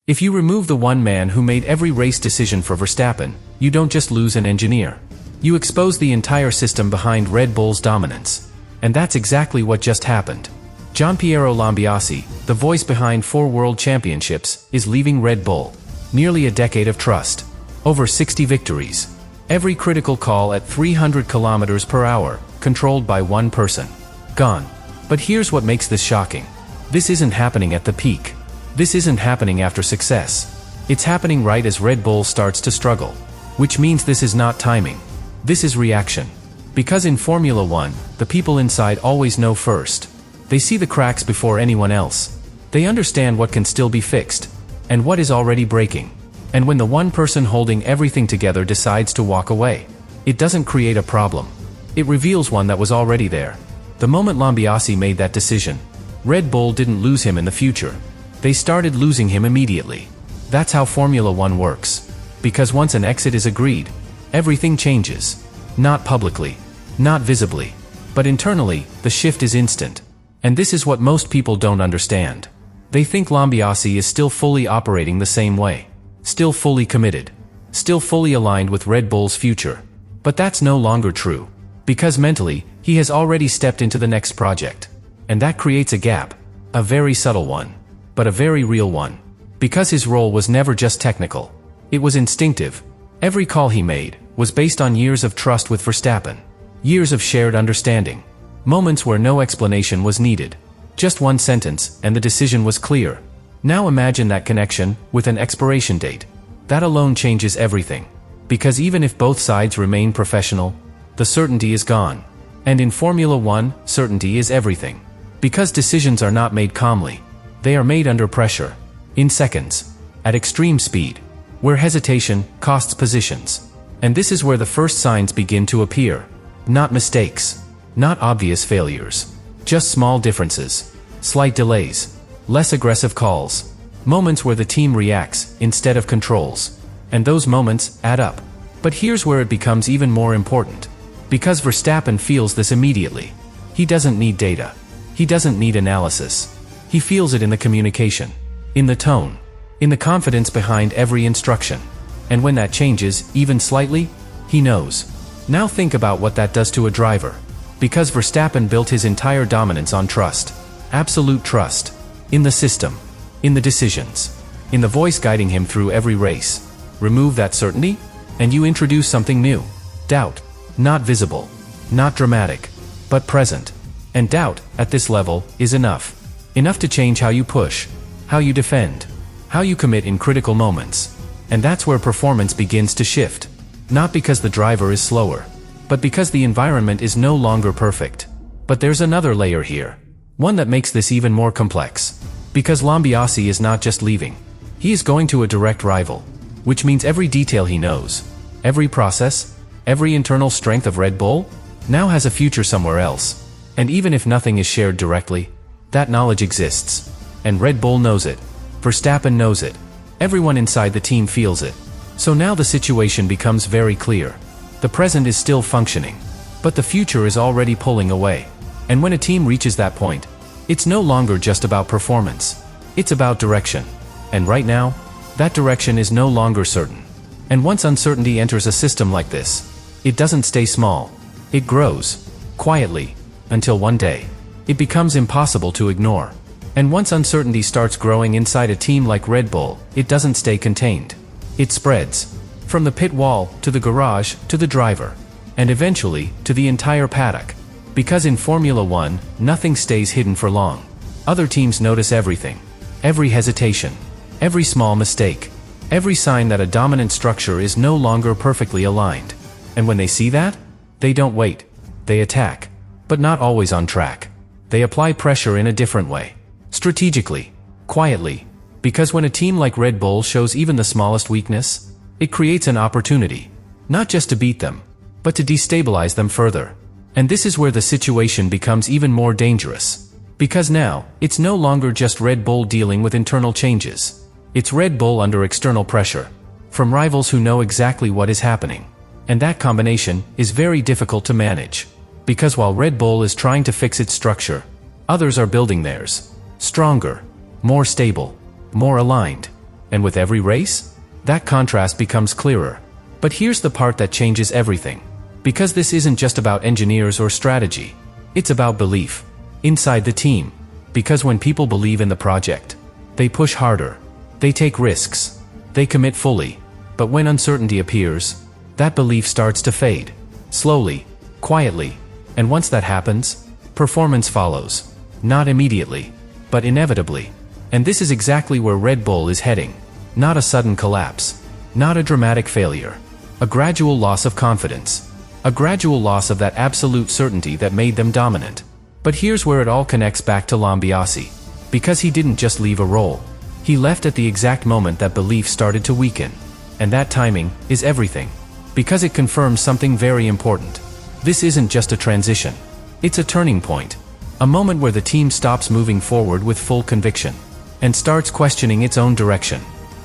If you remove the one man who made every race decision for Verstappen, you don't just lose an engineer. You expose the entire system behind Red Bull's dominance. And that's exactly what just happened. Gianpiero Lambiase, the voice behind 4 world championships, is leaving Red Bull. Nearly a decade of trust. Over 60 victories. Every critical call at 300 kilometers per hour, controlled by one person. Gone. But here's what makes this shocking. This isn't happening at the peak. This isn't happening after success. It's happening right as Red Bull starts to struggle. Which means this is not timing. This is reaction. Because in Formula 1, the people inside always know first. They see the cracks before anyone else. They understand what can still be fixed, and what is already breaking. And when the one person holding everything together decides to walk away, it doesn't create a problem. It reveals one that was already there. The moment Lambiase made that decision, Red Bull didn't lose him in the future. They started losing him immediately. That's how Formula 1 works. Because once an exit is agreed, everything changes. Not publicly, not visibly, but internally, the shift is instant. And this is what most people don't understand. They think Lambiase is still fully operating the same way. Still fully committed. Still fully aligned with Red Bull's future. But that's no longer true. Because mentally, he has already stepped into the next project. And that creates a gap. A very subtle one. But a very real one. Because his role was never just technical. It was instinctive. Every call he made was based on years of trust with Verstappen. Years of shared understanding. Moments where no explanation was needed. Just one sentence, and the decision was clear. Now imagine that connection, with an expiration date. That alone changes everything. Because even if both sides remain professional, the certainty is gone. And in Formula 1, certainty is everything. Because decisions are not made calmly. They are made under pressure. In seconds. At extreme speed. Where hesitation costs positions. And this is where the first signs begin to appear. Not mistakes. Not obvious failures. Just small differences. Slight delays. Less aggressive calls. Moments where the team reacts instead of controls. And those moments add up. But here's where it becomes even more important. Because Verstappen feels this immediately. He doesn't need data. He doesn't need analysis. He feels it in the communication. In the tone. In the confidence behind every instruction. And when that changes, even slightly, he knows. Now think about what that does to a driver. Because Verstappen built his entire dominance on trust. Absolute trust. In the system. In the decisions. In the voice guiding him through every race. Remove that certainty, and you introduce something new. Doubt. Not visible. Not dramatic. But present. And doubt, at this level, is enough. Enough to change how you push. How you defend. How you commit in critical moments. And that's where performance begins to shift. Not because the driver is slower. But because the environment is no longer perfect. But there's another layer here. One that makes this even more complex. Because Lambiase is not just leaving. He is going to a direct rival. Which means every detail he knows. Every process. Every internal strength of Red Bull. Now has a future somewhere else. And even if nothing is shared directly, that knowledge exists. And Red Bull knows it. Verstappen knows it. Everyone inside the team feels it. So now the situation becomes very clear. The present is still functioning. But the future is already pulling away. And when a team reaches that point, it's no longer just about performance. It's about direction. And right now, that direction is no longer certain. And once uncertainty enters a system like this, it doesn't stay small. It grows. Quietly. Until one day, it becomes impossible to ignore. And once uncertainty starts growing inside a team like Red Bull, it doesn't stay contained. It spreads. From the pit wall, to the garage, to the driver. And eventually, to the entire paddock. Because in Formula 1, nothing stays hidden for long. Other teams notice everything. Every hesitation. Every small mistake. Every sign that a dominant structure is no longer perfectly aligned. And when they see that, they don't wait. They attack. But not always on track. They apply pressure in a different way. Strategically. Quietly. Because when a team like Red Bull shows even the smallest weakness, it creates an opportunity. Not just to beat them, but to destabilize them further. And this is where the situation becomes even more dangerous. Because now, it's no longer just Red Bull dealing with internal changes. It's Red Bull under external pressure. From rivals who know exactly what is happening. And that combination is very difficult to manage. Because while Red Bull is trying to fix its structure, others are building theirs. Stronger. More stable. More aligned. And with every race, that contrast becomes clearer. But here's the part that changes everything. Because this isn't just about engineers or strategy. It's about belief. Inside the team. Because when people believe in the project, they push harder. They take risks. They commit fully. But when uncertainty appears, that belief starts to fade. Slowly, quietly. And once that happens, performance follows. Not immediately, but inevitably. And this is exactly where Red Bull is heading. Not a sudden collapse. Not a dramatic failure. A gradual loss of confidence. A gradual loss of that absolute certainty that made them dominant. But here's where it all connects back to Lambiase. Because he didn't just leave a role. He left at the exact moment that belief started to weaken. And that timing is everything. Because it confirms something very important. This isn't just a transition. It's a turning point. A moment where the team stops moving forward with full conviction. And starts questioning its own direction.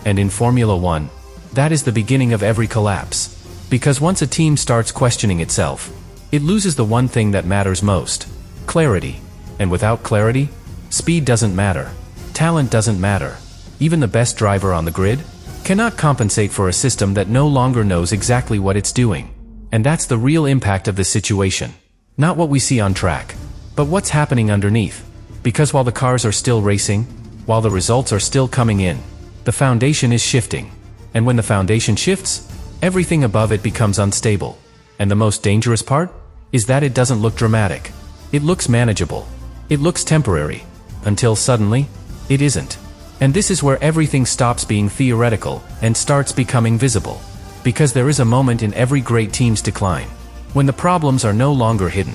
And in Formula One, that is the beginning of every collapse. Because once a team starts questioning itself, it loses the one thing that matters most. Clarity. And without clarity, speed doesn't matter. Talent doesn't matter. Even the best driver on the grid cannot compensate for a system that no longer knows exactly what it's doing. And that's the real impact of this situation. Not what we see on track, but what's happening underneath. Because while the cars are still racing, while the results are still coming in, the foundation is shifting. And when the foundation shifts, everything above it becomes unstable. And the most dangerous part is that it doesn't look dramatic. It looks manageable. It looks temporary. Until suddenly, it isn't. And this is where everything stops being theoretical and starts becoming visible. Because there is a moment in every great team's decline when the problems are no longer hidden.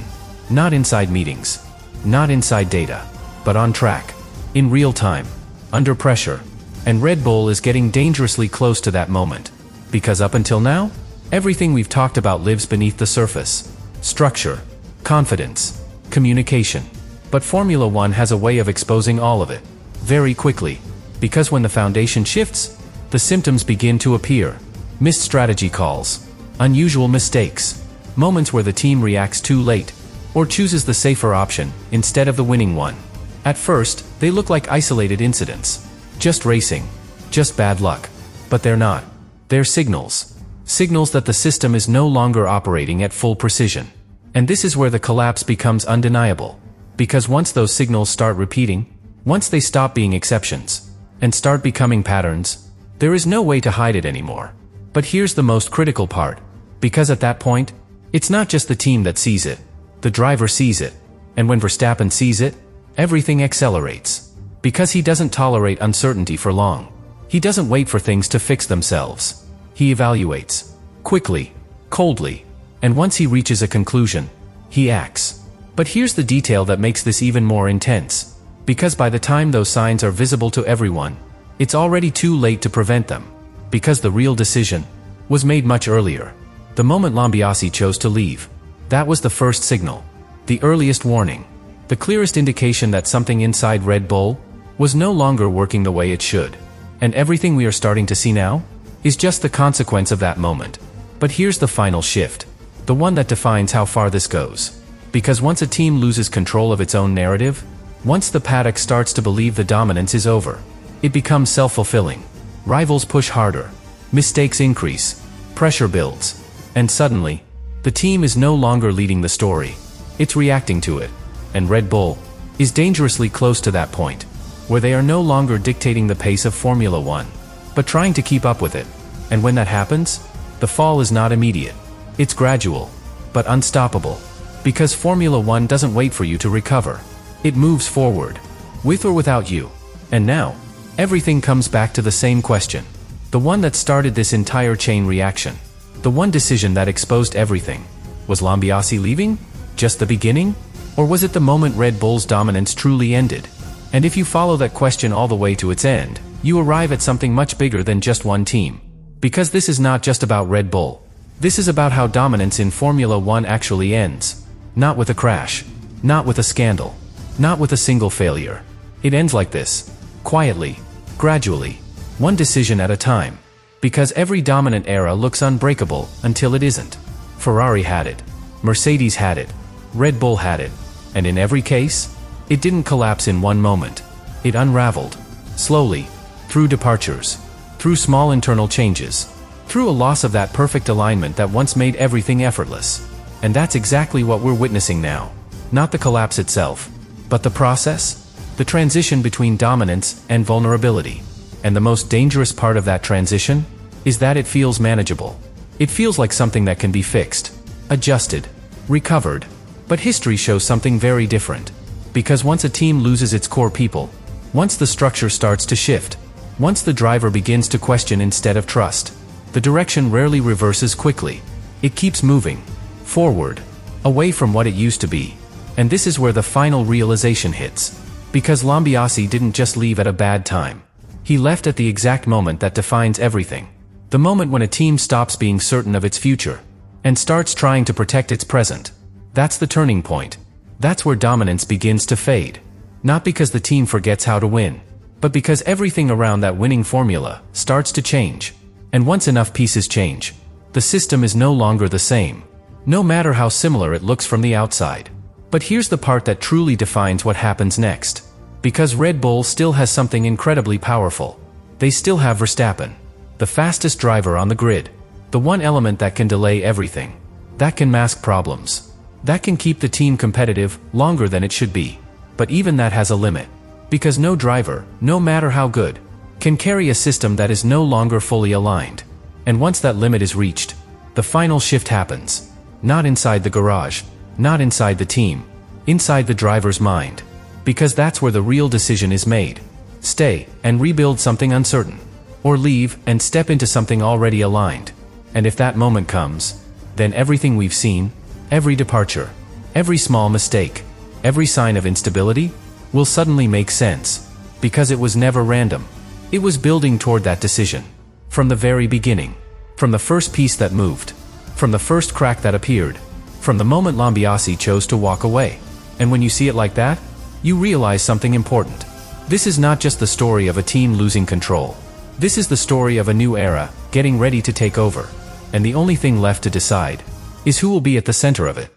Not inside meetings. Not inside data. But on track. In real time. Under pressure. And Red Bull is getting dangerously close to that moment. Because up until now, everything we've talked about lives beneath the surface. Structure. Confidence. Communication. But Formula One has a way of exposing all of it. Very quickly. Because when the foundation shifts, the symptoms begin to appear. Missed strategy calls. Unusual mistakes. Moments where the team reacts too late. Or chooses the safer option, instead of the winning one. At first, they look like isolated incidents. Just racing. Just bad luck. But they're not. They're signals. Signals that the system is no longer operating at full precision. And this is where the collapse becomes undeniable. Because once those signals start repeating, once they stop being exceptions, and start becoming patterns, there is no way to hide it anymore. But here's the most critical part. Because at that point, it's not just the team that sees it. The driver sees it. And when Verstappen sees it, everything accelerates. Because he doesn't tolerate uncertainty for long. He doesn't wait for things to fix themselves. He evaluates. Quickly. Coldly. And once he reaches a conclusion, he acts. But here's the detail that makes this even more intense. Because by the time those signs are visible to everyone, it's already too late to prevent them. Because the real decision was made much earlier. The moment Lambiase chose to leave. That was the first signal. The earliest warning. The clearest indication that something inside Red Bull was no longer working the way it should. And everything we are starting to see now is just the consequence of that moment. But here's the final shift. The one that defines how far this goes. Because once a team loses control of its own narrative, once the paddock starts to believe the dominance is over, it becomes self-fulfilling. Rivals push harder. Mistakes increase. Pressure builds. And suddenly, the team is no longer leading the story. It's reacting to it. And Red Bull is dangerously close to that point, where they are no longer dictating the pace of Formula One, but trying to keep up with it. And when that happens, the fall is not immediate. It's gradual, but unstoppable. Because Formula One doesn't wait for you to recover. It moves forward, with or without you. And now, everything comes back to the same question. The one that started this entire chain reaction. The one decision that exposed everything. Was Lambiase leaving? Just the beginning? Or was it the moment Red Bull's dominance truly ended? And if you follow that question all the way to its end, you arrive at something much bigger than just one team. Because this is not just about Red Bull. This is about how dominance in Formula One actually ends. Not with a crash. Not with a scandal. Not with a single failure. It ends like this. Quietly. Gradually. One decision at a time. Because every dominant era looks unbreakable until it isn't. Ferrari had it. Mercedes had it. Red Bull had it. And in every case, it didn't collapse in one moment. It unraveled. Slowly. Through departures. through small internal changes, through a loss of that perfect alignment that once made everything effortless. And that's exactly what we're witnessing now. Not the collapse itself, but the process, the transition between dominance and vulnerability. And the most dangerous part of that transition is that it feels manageable. It feels like something that can be fixed, adjusted, recovered. But history shows something very different. Because once a team loses its core people, once the structure starts to shift, once the driver begins to question instead of trust, the direction rarely reverses quickly. It keeps moving forward, away from what it used to be. And this is where the final realization hits. Because Lambiase didn't just leave at a bad time. He left at the exact moment that defines everything. The moment when a team stops being certain of its future and starts trying to protect its present. That's the turning point. That's where dominance begins to fade. Not because the team forgets how to win, but because everything around that winning formula starts to change. And once enough pieces change, the system is no longer the same, no matter how similar it looks from the outside. But here's the part that truly defines what happens next. Because Red Bull still has something incredibly powerful. They still have Verstappen, the fastest driver on the grid, the one element that can delay everything, that can mask problems, that can keep the team competitive longer than it should be. But even that has a limit. Because no driver, no matter how good, can carry a system that is no longer fully aligned. And once that limit is reached, the final shift happens. Not inside the garage, not inside the team, inside the driver's mind. Because that's where the real decision is made. Stay and rebuild something uncertain, or leave and step into something already aligned. And if that moment comes, then everything we've seen, every departure, every small mistake, every sign of instability, will suddenly make sense. Because it was never random. It was building toward that decision. From the very beginning. From the first piece that moved. From the first crack that appeared. From the moment Lambiase chose to walk away. And when you see it like that, you realize something important. This is not just the story of a team losing control. This is the story of a new era, getting ready to take over. And the only thing left to decide is who will be at the center of it.